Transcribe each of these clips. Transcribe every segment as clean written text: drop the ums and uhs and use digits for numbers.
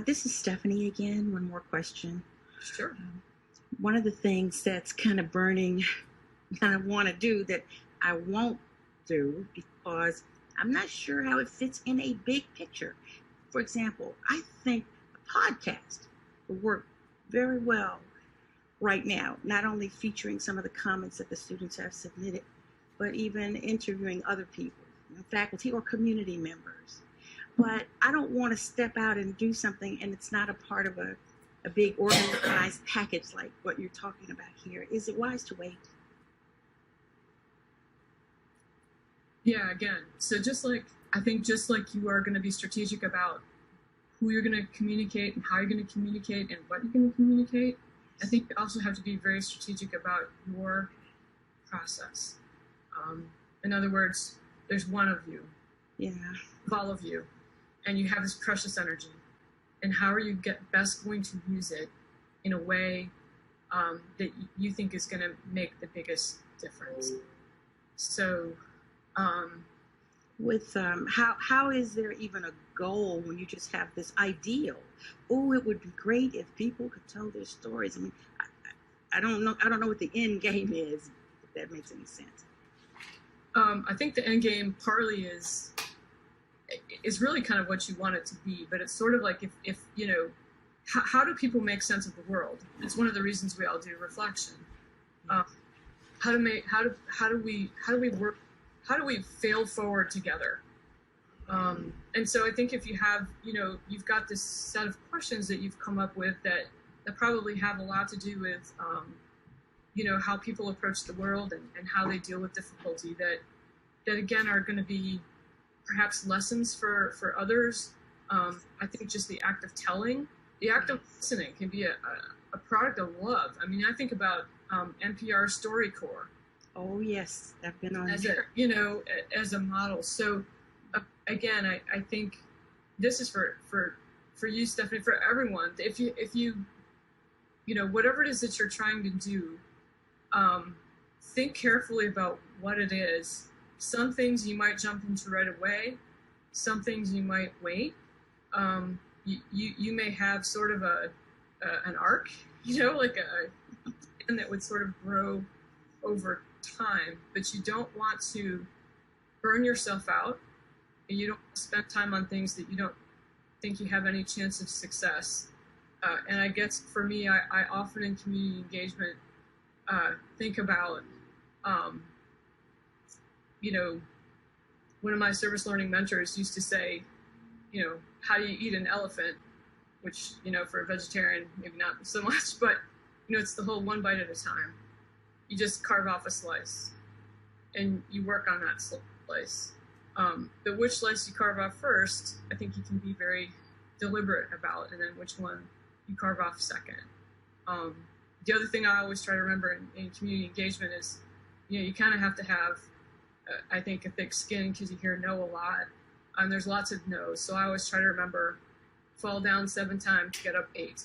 This is Stephanie again. One more question. Sure. One of the things that's kind of burning that I want to do that I won't do because I'm not sure how it fits in a big picture. For example, I think a podcast would work very well right now, not only featuring some of the comments that the students have submitted, but even interviewing other people, faculty or community members. But I don't want to step out and do something and it's not a part of a big organized package like what you're talking about here. Is it wise to wait? Yeah, again, so I think just like you are going to be strategic about who you're going to communicate and how you're going to communicate and what you're going to communicate, I think you also have to be very strategic about your process. In other words, there's one of you, Yeah. of all of you, and you have this precious energy. And how are you best going to use it in a way that you think is going to make the biggest difference? So, how is there even a goal when you just have this ideal? Oh, it would be great if people could tell their stories. I mean, I don't know. I don't know what the end game is. If that makes any sense. I think the end game partly is really kind of what you want it to be, but it's sort of like if you know, how do people make sense of the world? It's one of the reasons we all do reflection. How do we work? How do we fail forward together? And so I think if you have, you've got this set of questions that you've come up with that probably have a lot to do with, how people approach the world and how they deal with difficulty that again are going to be perhaps lessons for others. I think just the act of telling, the act of listening can be a product of love. I mean, I think about NPR StoryCorps. Oh yes, I've been on as there. As a model. So again, I think this is for you, Stephanie, for everyone. If you whatever it is that you're trying to do, think carefully about what it is. Some things you might jump into right away. Some things you might wait. You may have sort of an arc, like and that would sort of grow over time, but you don't want to burn yourself out, and you don't spend time on things that you don't think you have any chance of success. And I guess for me, I often in community engagement think about, one of my service learning mentors used to say, how do you eat an elephant? Which, for a vegetarian, maybe not so much, but, it's the whole one bite at a time. You just carve off a slice and you work on that slice. But which slice you carve off first, I think you can be very deliberate about, and then which one you carve off second. The other thing I always try to remember in community engagement is, you kind of have to have, I think, a thick skin because you hear no a lot. And there's lots of no's. So I always try to remember, fall down 7 times, get up 8.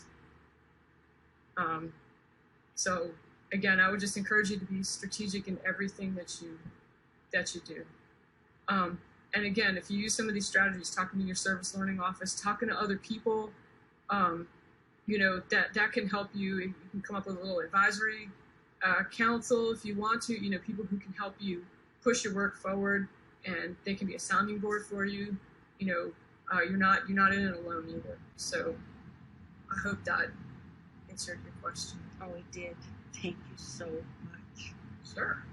So again, I would just encourage you to be strategic in everything that you do. And again, if you use some of these strategies, talking to your service learning office, talking to other people, that can help you. You can come up with a little advisory council if you want to. People who can help you push your work forward, and they can be a sounding board for you. You're not in it alone either. So I hope that answered your question. Oh, it did. Thank you so much. Sure.